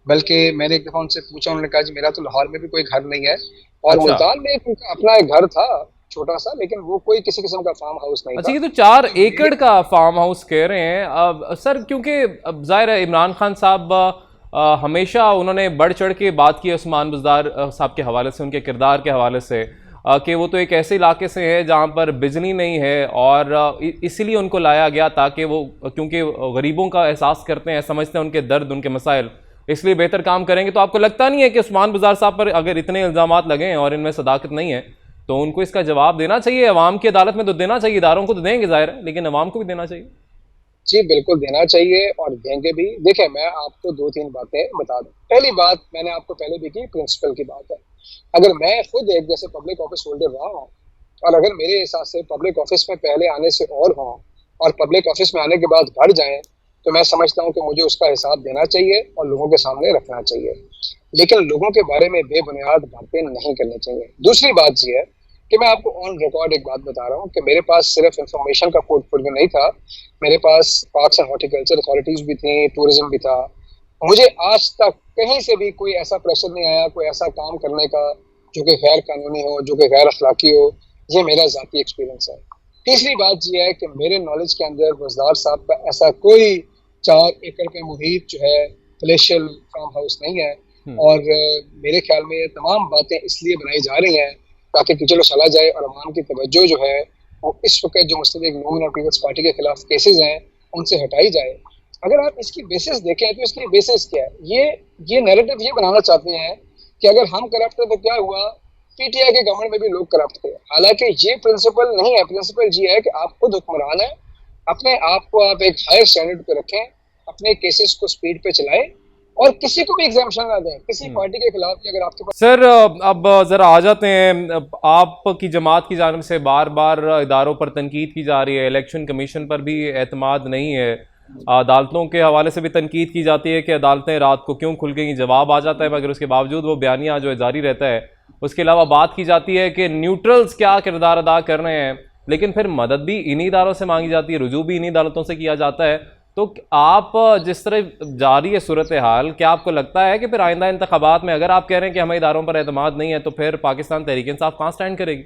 G: बल्कि मैंने एक दफ़ा उनसे पूछा, उन्होंने कहा जी मेरा तो लाहौर में भी कोई घर नहीं है, और मुल्तान में उनका अपना एक घर था छोटा सा, लेकिन वो कोई किसी किस्म का फार्म हाउस नहीं
A: अच्छा,
G: था।
A: ये तो 4 एकड़ का फार्म हाउस कह रहे हैं। अब सर, क्योंकि अब जाहिर है इमरान खान साहब हमेशा उन्होंने बढ़ चढ़ के बात की उस्मान बुज़दार साहब के हवाले से, उनके किरदार के हवाले से, कि वो तो एक ऐसे इलाके से है जहाँ पर बिजली नहीं है, और इसीलिए उनको लाया गया ताकि वो, क्योंकि गरीबों का एहसास करते हैं, समझते हैं उनके दर्द, उनके मसाइल, इसलिए बेहतर काम करेंगे। तो आपको लगता नहीं है कि उस्मान बुज़दार साहब पर अगर इतने इल्ज़ामात लगे हैं और इनमें सदाकत नहीं है, तो उनको इसका जवाब देना चाहिए? अवाम की अदालत में तो देना चाहिए, इदारों को तो देंगे ज़ाहिर है, लेकिन अवाम को भी देना चाहिए।
G: जी बिल्कुल देना चाहिए और देंगे भी। देखिए, मैं आपको 2-3 बातें बता दूं। पहली बात मैंने आपको पहले भी की, प्रिंसिपल की बात है। अगर मैं खुद एक जैसे पब्लिक ऑफिस होल्डर रहा हूँ, और अगर मेरे हिसाब से पब्लिक ऑफिस में पहले आने से और पब्लिक ऑफिस में आने के बाद बढ़ जाएं, तो मैं समझता हूँ कि मुझे उसका हिसाब देना चाहिए और लोगों के सामने रखना चाहिए, लेकिन लोगों के बारे में बेबुनियाद बातें नहीं करनी चाहिए। दूसरी बात ये है कि मैं आपको ऑन रिकॉर्ड एक बात बता रहा हूँ कि मेरे पास सिर्फ इंफॉर्मेशन का पोर्टफोलियो नहीं था, मेरे पास पार्क्स एंड हॉर्टिकल्चर अथॉरिटीज भी थी, टूरिज्म भी था। मुझे आज तक कहीं से भी कोई ऐसा प्रेशर नहीं आया, कोई ऐसा काम करने का जो कि गैर कानूनी हो, जो कि गैर अखलाकी हो। ये मेरा ज़ाती एक्सपीरियंस है। तीसरी बात यह है कि मेरे नॉलेज के अंदर बुज़दार साहब का ऐसा कोई 4 एकड़ के मुहित जो है पैलेशियल फार्म हाउस नहीं है, और मेरे ख्याल में ये तमाम बातें इसलिए बनाई जा रही हैं ताकि किचलो चला जाए और अवाम की तवज्जो जो है वो इस वक्त जो मुस्तकिल नून और पीपल्स पार्टी के खिलाफ केसेस हैं उनसे हटाई जाए। अगर आप इसकी बेसिस देखें तो इसकी बेसिस क्या है? ये नैरेटिव ये बनाना चाहते हैं कि अगर हम करप्ट थे तो क्या हुआ, पीटीआई के गवर्नमेंट में भी लोग करप्ट थे। हालांकि ये प्रिंसिपल नहीं है। प्रिंसिपल ये है कि आप खुद हुक्मरान है, अपने आप को आप एक हायर स्टैंडर्ड पे रखें, अपने केसेस को स्पीड पे चलाएं और किसी को भी एग्जाम्पशन ना दें किसी पार्टी के खिलाफ। अगर आपके पास
A: सर, अब ज़रा आ जाते हैं, आपकी जमात की जानिब से बार बार इदारों पर तनकीद की जा रही है, इलेक्शन कमीशन पर भी एतमाद नहीं है, अदालतों के हवाले से भी तनकीद की जाती है कि अदालतें रात को क्यों खुल गई, जवाब आ जाता है मगर उसके बावजूद वो बयानिया जो है जारी रहता है। उसके अलावा बात की जाती है कि न्यूट्रल्स क्या किरदार अदा कर रहे हैं, लेकिन फिर मदद भी इन्हीं इदारों से मांगी जाती है, रुजू भी इन्हीं अदालतों से किया जाता है। तो आप जिस तरह जारी है सूरत हाल, क्या आपको लगता है कि फिर आइंदा इंतखाबात में अगर आप कह रहे हैं कि हमें इदारों पर एतमाद नहीं है, तो फिर पाकिस्तान तहरीक इंसाफ कहाँ स्टैंड करेगी?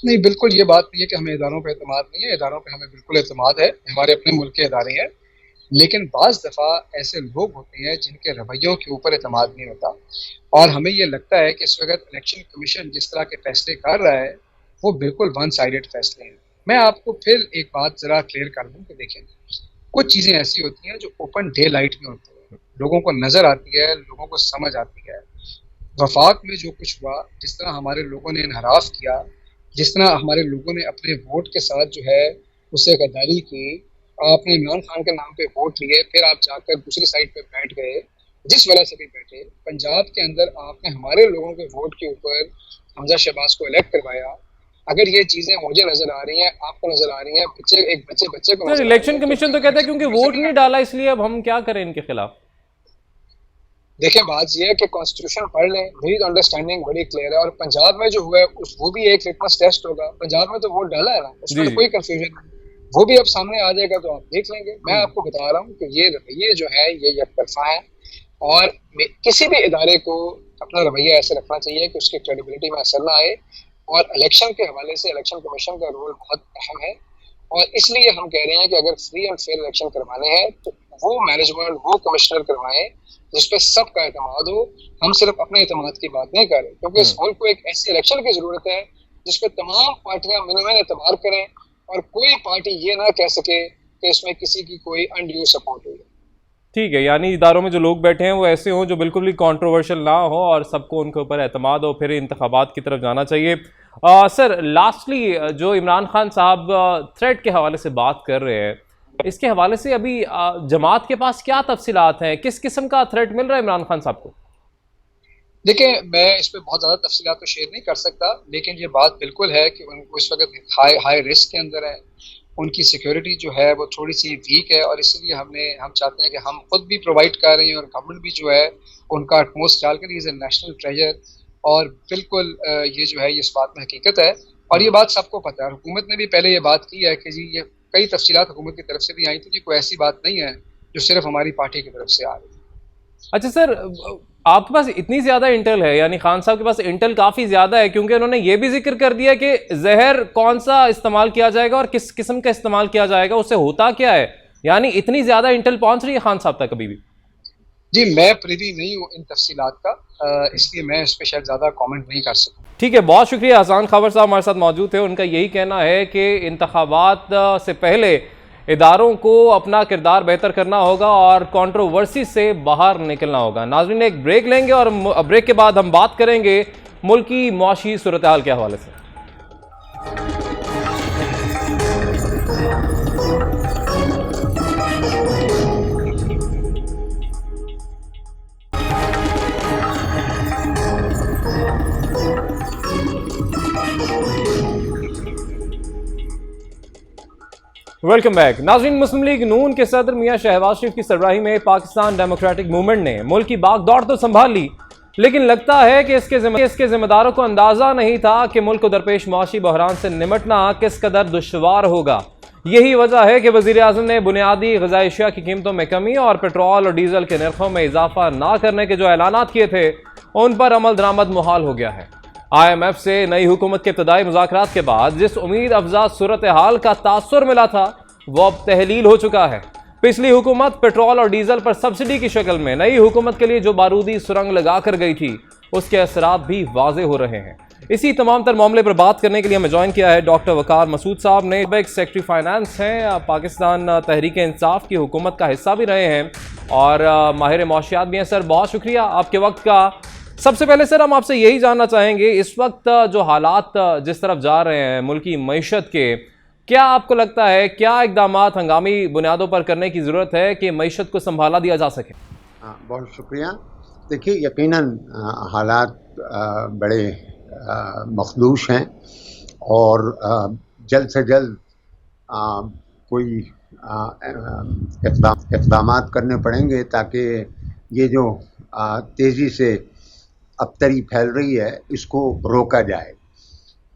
G: नहीं, बिल्कुल ये बात नहीं है कि हमें इदारों पर एतमाद नहीं है। इदारों पर हमें बिल्कुल एतमाद है, हमारे अपने मुल्क के इदारे हैं, लेकिन बाज़ दफ़ा ऐसे लोग होते हैं जिनके रवैयों के ऊपर एतमाद नहीं होता, और हमें ये लगता है कि इस वक्त इलेक्शन कमीशन जिस तरह के फैसले कर रहा है वो बिल्कुल वन साइडेड फैसले हैं। मैं आपको फिर एक बात ज़रा क्लियर कर दूँ कि देखें, कुछ चीज़ें ऐसी होती हैं जो ओपन डे लाइट में होती है, लोगों को नज़र आती है, लोगों को समझ आती है। वफाक में जो कुछ हुआ, जिस तरह हमारे लोगों ने इनहराफ किया, जिस तरह हमारे लोगों ने अपने वोट के साथ जो है उससे गद्दारी की, आपने इमरान खान के नाम पे वोट लिए, फिर आप जाकर दूसरी साइड पे बैठ गए, जिस वजह से भी बैठे। पंजाब के अंदर आपने हमारे लोगों के वोट के ऊपर हमजा शहबाज को इलेक्ट करवाया। अगर ये चीजें मुझे नजर आ रही हैं, आपको नजर आ रही हैं, बच्चे को
A: सर, इलेक्शन कमीशन तो कहता है क्योंकि वोट नहीं डाला इसलिए अब हम क्या करें इनके खिलाफ।
G: देखिए, बात यह है कि कॉन्स्टिट्यूशन पढ़ लें, मेरी तो अंडरस्टैंडिंग बड़ी क्लियर है, और पंजाब में जो हुआ है वो भी एक लिटमस टेस्ट होगा। पंजाब में तो वोट डाला है ना, उसमें कोई कंफ्यूजन नहीं, वो भी अब सामने आ जाएगा तो आप देख लेंगे। मैं आपको बता रहा हूँ कि ये रवैये जो है ये एकतरफा है, और किसी भी इदारे को अपना रवैया ऐसे रखना चाहिए कि उसकी क्रेडिबिलिटी में असर ना आए, और इलेक्शन के हवाले से इलेक्शन कमीशन का रोल बहुत अहम है, और इसलिए हम कह रहे हैं कि अगर फ्री एंड फेयर इलेक्शन करवाने हैं तो वो मैनेजमेंट, वो कमिश्नर करवाएं जिसपे सबका एतमाद हो। हम सिर्फ अपने एतमाद की बात नहीं कर रहे, क्योंकि इस मुल्क को एक ऐसे इलेक्शन की जरूरत है जिसपे तमाम पार्टियां मिनमन एतबार करें, और कोई पार्टी ये ना कह सके कि इसमें किसी की कोई अनड्यू सपोर्ट हुई है।
A: ठीक है, यानी इदारों में जो लोग बैठे हैं वो ऐसे हों जो बिल्कुल भी कंट्रोवर्शियल ना हो और सबको उनके ऊपर एतमाद हो, फिर इंतखाबात की तरफ जाना चाहिए। सर, लास्टली जो इमरान खान साहब थ्रेट के हवाले से बात कर रहे हैं, इसके हवाले से अभी जमात के पास क्या तफसीलात हैं, किस किस्म का थ्रेट मिल रहा है इमरान खान साहब को?
G: देखिए, मैं इस पे बहुत ज़्यादा तफसीलात तो शेयर नहीं कर सकता, लेकिन ये बात बिल्कुल है कि उनको इस वक्त हाई रिस्क के अंदर है। उनकी सिक्योरिटी जो है वो थोड़ी सी वीक है, और इसीलिए हम चाहते हैं कि हम खुद भी प्रोवाइड कर रहे हैं और गवर्नमेंट भी जो है उनका अटमोस्ट ख्याल करें। इज़ ए नेशनल ट्रेजर, और बिल्कुल ये जो है इस बात में हकीकत है, और ये बात सबको पता है। हुकूमत ने भी पहले ये बात की है कि जी ये कई तफसीलात हुकूमत की तरफ से भी आई थी कि कोई ऐसी बात नहीं है जो सिर्फ हमारी पार्टी की तरफ से आ रही है।
A: अच्छा सर, आपके पास इतनी ज्यादा इंटेल है, यानी खान साहब के पास इंटेल काफी ज्यादा है, क्योंकि उन्होंने ये भी जिक्र कर दिया कि जहर कौन सा इस्तेमाल किया जाएगा और किस किस्म का इस्तेमाल किया जाएगा, उससे होता क्या है। यानी इतनी ज्यादा इंटेल पहुंच रही है खान साहब तक अभी भी?
G: जी, मैं प्रिवी नहीं हूँ इन तफसीलात का, इसलिए मैं इस पर शायद ज़्यादा कमेंट नहीं कर सकूँ।
A: ठीक है, बहुत शुक्रिया। हसन खबर साहब हमारे साथ मौजूद थे। उनका यही कहना है कि इंतखाबात से पहले इदारों को अपना किरदार बेहतर करना होगा और कंट्रोवर्सी से बाहर निकलना होगा। नाज़रीन, एक ब्रेक लेंगे और ब्रेक के बाद हम बात करेंगे मुल्क की मुआशी सूरत हाल के हवाले से। Welcome back. नाज़रीन, मुस्लिम लीग नून के सदर मियां शहबाज शरीफ की सरबराही में पाकिस्तान डेमोक्रेटिक मूवमेंट ने मुल्क की बागदौड़ तो संभाल ली, लेकिन लगता है कि इसके जिम्मेदारों को अंदाजा नहीं था कि मुल्क को दरपेश मुआशी बहरान से निमटना किस कदर दुश्वार होगा। यही वजह है कि वज़ीर आज़म ने बुनियादी ग़िज़ाई अशिया की कीमतों में कमी और पेट्रोल और डीजल के नरखों में इजाफा ना करने के जो ऐलानात किए थे उन पर अमल दरामद मुहाल हो गया है। IMF से नई हुकूमत के इब्तदाई मुज़ाकरात के बाद जिस उम्मीद अफजा सूरत हाल का तासुर मिला था वो अब तहलील हो चुका है। पिछली हुकूमत पेट्रोल और डीजल पर सब्सिडी की शक्ल में नई हुकूमत के लिए जो बारूदी सुरंग लगा कर गई थी उसके असरात भी वाजे हो रहे हैं। इसी तमाम तर मामले पर बात करने के लिए हमें ज्वाइन किया है डॉक्टर वकार मसूद साहब ने। सेक्रेटरी फाइनेंस हैं, पाकिस्तान तहरीक इंसाफ की हुकूमत का हिस्सा भी रहे हैं और माहिर मौशियात भी हैं। सर, बहुत शुक्रिया आपके वक्त का। सबसे पहले सर, हम आपसे यही जानना चाहेंगे, इस वक्त जो हालात जिस तरफ जा रहे हैं मुल्क की मईशत के, क्या आपको लगता है क्या इकदाम हंगामी बुनियादों पर करने की ज़रूरत है कि मईशत को संभाला दिया जा सके?
H: बहुत शुक्रिया। देखिए, यकीनन हालात बड़े मखदूश हैं और जल्द से जल्द कोई इक़दामात करने पड़ेंगे ताकि ये जो तेज़ी से अबतरी फैल रही है इसको रोका जाए।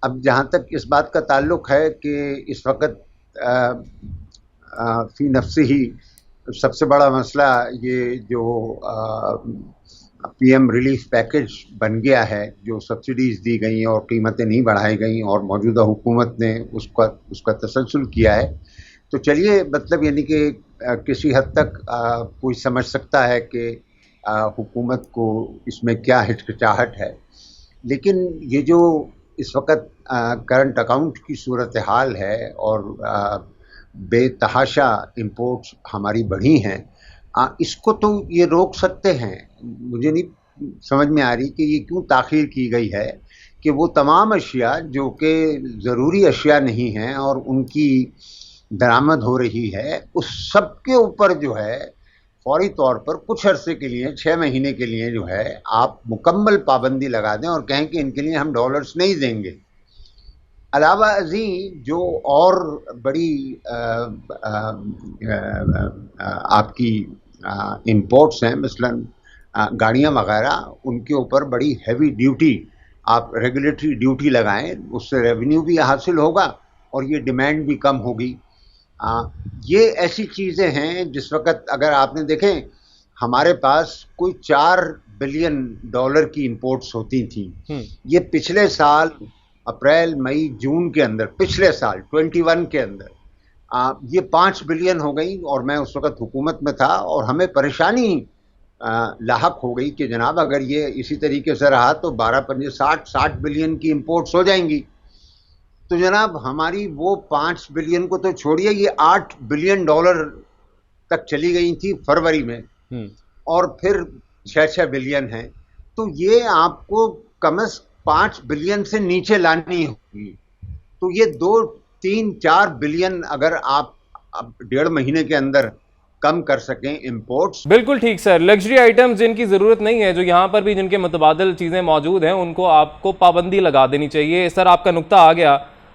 H: अब जहाँ तक इस बात का ताल्लुक़ है कि इस वक्त फ़ी नफ्सी ही सबसे बड़ा मसला ये जो PM रिलीफ पैकेज बन गया है, जो सब्सिडीज़ दी गई और कीमतें नहीं बढ़ाई गई और मौजूदा हुकूमत ने उसका तसलसल किया है, तो चलिए मतलब यानी कि किसी हद तक कोई समझ सकता है कि हुकूमत को इसमें क्या हिचकिचाहट है। लेकिन ये जो इस वक्त करंट अकाउंट की सूरत हाल है और बेतहाशा इंपोर्ट्स हमारी बढ़ी हैं, इसको तो ये रोक सकते हैं। मुझे नहीं समझ में आ रही कि ये क्यों ताख़ीर की गई है कि वो तमाम अशिया जो कि ज़रूरी अशिया नहीं हैं और उनकी दरामद हो रही है, उस सब के ऊपर जो है फौरी तौर पर कुछ अरसे के लिए 6 महीने के लिए जो है आप मुकम्मल पाबंदी लगा दें और कहें कि इनके लिए हम डॉलर्स नहीं देंगे। अलावा अजी जो और बड़ी आपकी इंपोर्ट्स हैं, मसलन गाड़ियाँ वगैरह, उनके ऊपर बड़ी हैवी ड्यूटी आप रेगुलेटरी ड्यूटी लगाएं, उससे रेवेन्यू भी हासिल होगा और ये डिमांड भी कम होगी। ये ऐसी चीज़ें हैं जिस वक्त अगर आपने देखें हमारे पास कोई $4 बिलियन की इंपोर्ट्स होती थी। ये पिछले साल अप्रैल मई जून के अंदर, पिछले साल 21 के अंदर ये 5 बिलियन हो गई और मैं उस वक्त हुकूमत में था और हमें परेशानी लाहक हो गई कि जनाब अगर ये इसी तरीके से रहा तो 60 बिलियन की इंपोर्ट्स हो जाएंगी। तो जनाब हमारी वो 5 बिलियन को तो छोड़िए, ये $8 बिलियन तक चली गई थी फरवरी में और फिर 6 बिलियन है। तो ये आपको कम से 5 बिलियन से नीचे लानी होगी। तो ये 2, 3, 4 बिलियन अगर आप अब 1.5 महीने के अंदर कम कर सकें इंपोर्ट्स।
A: बिल्कुल ठीक सर, लग्जरी आइटम्स जिनकी ज़रूरत नहीं है, जो यहाँ पर भी जिनके मुतबादल चीज़ें मौजूद हैं, उनको आपको पाबंदी लगा देनी चाहिए। सर आपका नुक्ता आ गया।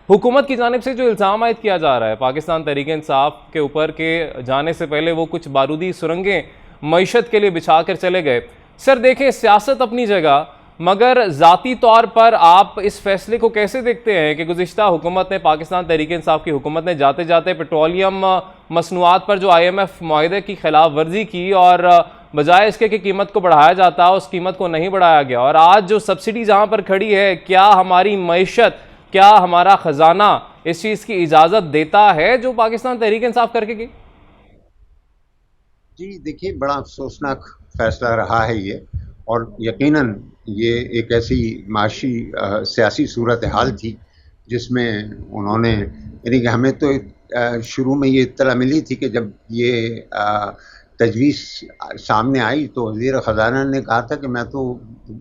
A: हुकूमत की जानिब से जो इल्ज़ाम आयद किया जा रहा है पाकिस्तान तहरीक इंसाफ के ऊपर के जाने से पहले वो कुछ बारूदी सुरंगें मईशत के लिए बिछा कर चले गए। सर देखें, सियासत अपनी जगह, मगर ज़ाती तौर पर आप इस फैसले को कैसे देखते हैं कि गुज़िश्ता हुकूमत ने, पाकिस्तान तहरीक इंसाफ की हुकूमत ने जाते जाते पेट्रोलियम मसनूआत पर जो IMF मुआहदे की खिलाफ वर्जी की और बजाय इसके कि कीमत को बढ़ाया जाता उस कीमत को नहीं बढ़ाया गया, और आज जो सब्सिडी जहाँ पर खड़ी है, क्या हमारी मईशत, क्या हमारा ख़जाना इस चीज़ की इजाज़त देता है जो पाकिस्तान तहरीक इंसाफ करके गई?
H: जी देखिए, बड़ा अफसोसनाक फैसला रहा है ये, और यकीनन ये एक ऐसी माशी सियासी सूरत हाल थी जिसमें उन्होंने, यानी कि हमें तो शुरू में ये इत्तला मिली थी कि जब ये तजवीज़ सामने आई तो वज़ीर ख़जाना ने कहा था कि मैं तो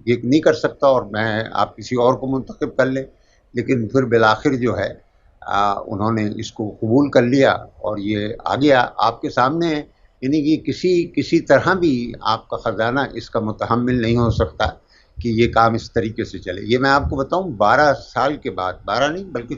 H: ये नहीं कर सकता और मैं आप किसी और को मुंतखब कर लें, लेकिन फिर बिलाखिर जो है उन्होंने इसको कबूल कर लिया और ये आ गया आपके सामने। यानी कि किसी तरह भी आपका ख़जाना इसका मुतहम्मिल नहीं हो सकता कि ये काम इस तरीके से चले। ये मैं आपको बताऊं, 12 साल के बाद, 12 नहीं बल्कि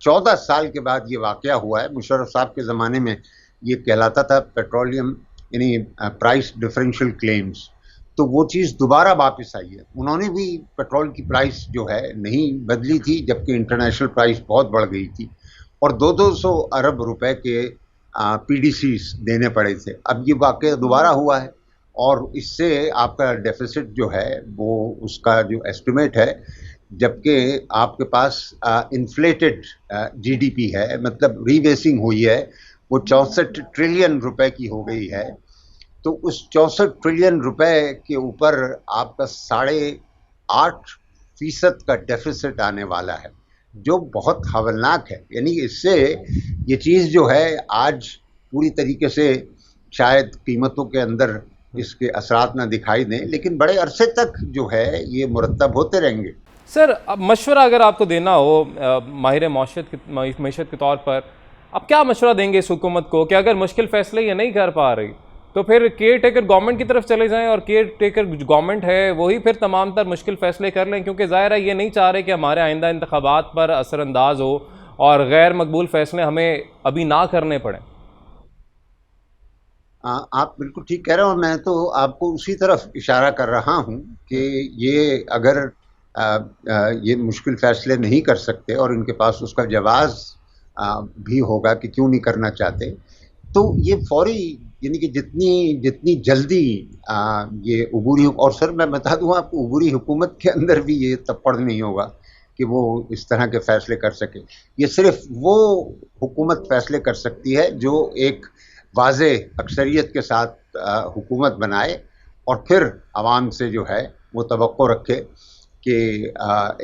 H: 14 साल के बाद ये वाक़या हुआ है। मुशर्रफ साहब के ज़माने में ये कहलाता था पेट्रोलियम यानी प्राइस डिफरेंशियल क्लेम्स, तो वो चीज़ दोबारा वापस आई है। उन्होंने भी पेट्रोल की प्राइस जो है नहीं बदली थी, जबकि इंटरनेशनल प्राइस बहुत बढ़ गई थी और 200 अरब रुपए के PDCs देने पड़े थे। अब ये वाक़या दोबारा हुआ है और इससे आपका डेफिसिट जो है वो उसका जो एस्टिमेट है, जबकि आपके पास इन्फ्लेटेड GDP है, मतलब रीबेसिंग हुई है, वो 64 ट्रिलियन रुपए की हो गई है। तो उस 64 ट्रिलियन रुपए के ऊपर आपका 8.5% का डेफिसिट आने वाला है, जो बहुत हवलनाक है। यानी इससे ये चीज़ जो है आज पूरी तरीके से शायद कीमतों के अंदर इसके असरात ना दिखाई दें, लेकिन बड़े अरसे तक जो है ये मुरतब होते रहेंगे।
A: सर अब मशवरा अगर आपको देना हो माहिर मईशत के तौर पर, आप क्या मशवरा देंगे इस हुकूमत को कि अगर मुश्किल फ़ैसले ये नहीं कर पा रही तो फिर केयर टेकर गवर्नमेंट की तरफ चले जाएं और केयर टेकर गवर्नमेंट है वही फिर तमाम तर मुश्किल फ़ैसले कर लें, क्योंकि ज़ाहिर है ये नहीं चाह रहे कि हमारे आइंदा इंतखाबात पर असरअंदाज हो और गैर मकबूल फ़ैसले हमें अभी ना करने पड़ें।
H: आप बिल्कुल ठीक कह रहे हो और मैं तो आपको उसी तरफ इशारा कर रहा हूँ कि ये अगर ये मुश्किल फ़ैसले नहीं कर सकते और इनके पास उसका जवाज़ भी होगा कि क्यों नहीं करना चाहते, तो ये फौरी, यानी कि जितनी जल्दी ये उबूरी, और सर मैं बता दूँ आपको, उबूरी हुकूमत के अंदर भी ये तपड़ नहीं होगा कि वो इस तरह के फ़ैसले कर सके। ये सिर्फ वो हुकूमत फ़ैसले कर सकती है जो एक वाज़े अक्सरियत के साथ हुकूमत बनाए और फिर आवाम से जो है वो तवक्को रखे कि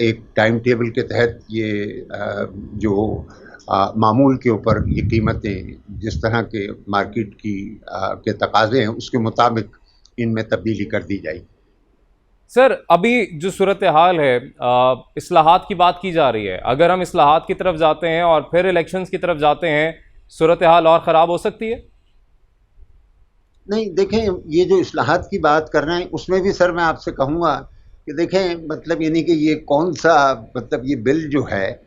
H: एक टाइम टेबल के तहत ये जो मामूल के ऊपर ये कीमतें जिस तरह के मार्केट की के तकाज़े हैं उसके मुताबिक इनमें तब्दीली कर दी जाएगी।
A: सर अभी जो सूरत हाल है, इस्लाहात की बात की जा रही है, अगर हम इस्लाहात की तरफ जाते हैं और फिर इलेक्शंस की तरफ जाते हैं, सूरत हाल और ख़राब हो सकती है?
H: नहीं, देखें, ये जो इस्लाहात की बात कर रहे हैं उसमें भी सर मैं आपसे कहूँगा कि देखें, मतलब यानी कि ये कौन सा, मतलब ये बिल जो है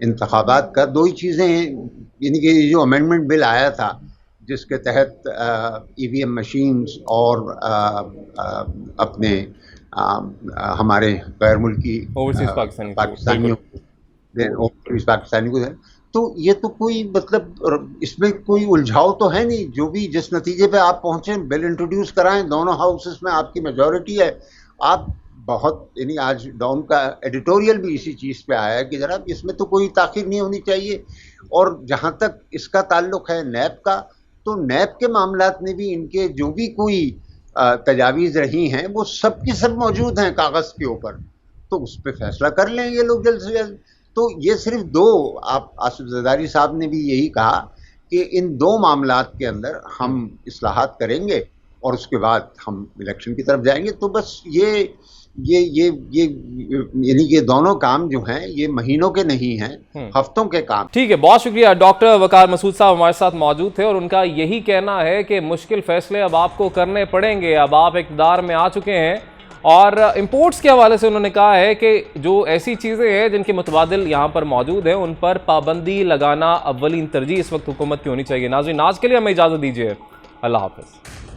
H: इंतखाबात का, दो ही चीज़ें हैं। यानी कि ये जो अमेंडमेंट बिल आया था जिसके तहत EVM मशीन्स और अपने हमारे गैर मुल्की पाकिस्तानियों को, तो ये तो कोई मतलब इसमें कोई उलझाव तो है नहीं। जो भी जिस नतीजे पे आप पहुँचे, बिल इंट्रोड्यूस कराएं, दोनों हाउसेस में आपकी मेजॉरिटी है, आप बहुत, यानी आज डॉन का एडिटोरियल भी इसी चीज़ पे आया है कि जनाब इसमें तो कोई ताख़ीर नहीं होनी चाहिए। और जहाँ तक इसका ताल्लुक़ है नैब का, तो नैब के मामलात में भी इनके जो भी कोई तजावीज़ रही हैं वो सब की सब मौजूद हैं कागज़ के ऊपर, तो उस पर फैसला कर लें ये लोग जल्द से जल्द। तो ये सिर्फ दो, आप आसिफ ज़रदारी साहब ने भी यही कहा कि इन दो मामलात के अंदर हम इस्लाहात करेंगे और उसके बाद हम इलेक्शन की तरफ जाएंगे। तो बस ये यानी कि दोनों काम जो हैं ये महीनों के नहीं हैं, हफ्तों के काम।
A: ठीक है, बहुत शुक्रिया। डॉक्टर वकार मसूद साहब हमारे साथ मौजूद थे और उनका यही कहना है कि मुश्किल फैसले अब आपको करने पड़ेंगे। अब आप इक़्तिदार में आ चुके हैं और इंपोर्ट्स के हवाले से उन्होंने कहा है कि जो ऐसी चीज़ें हैं जिनके मुतबादिल यहाँ पर मौजूद हैं उन पर पाबंदी लगाना अव्वलीन तरजीह इस वक्त हुकूमत की होनी चाहिए। नाज़रीन, आज के लिए हमें इजाज़त दीजिए। अल्लाह हाफ़िज़।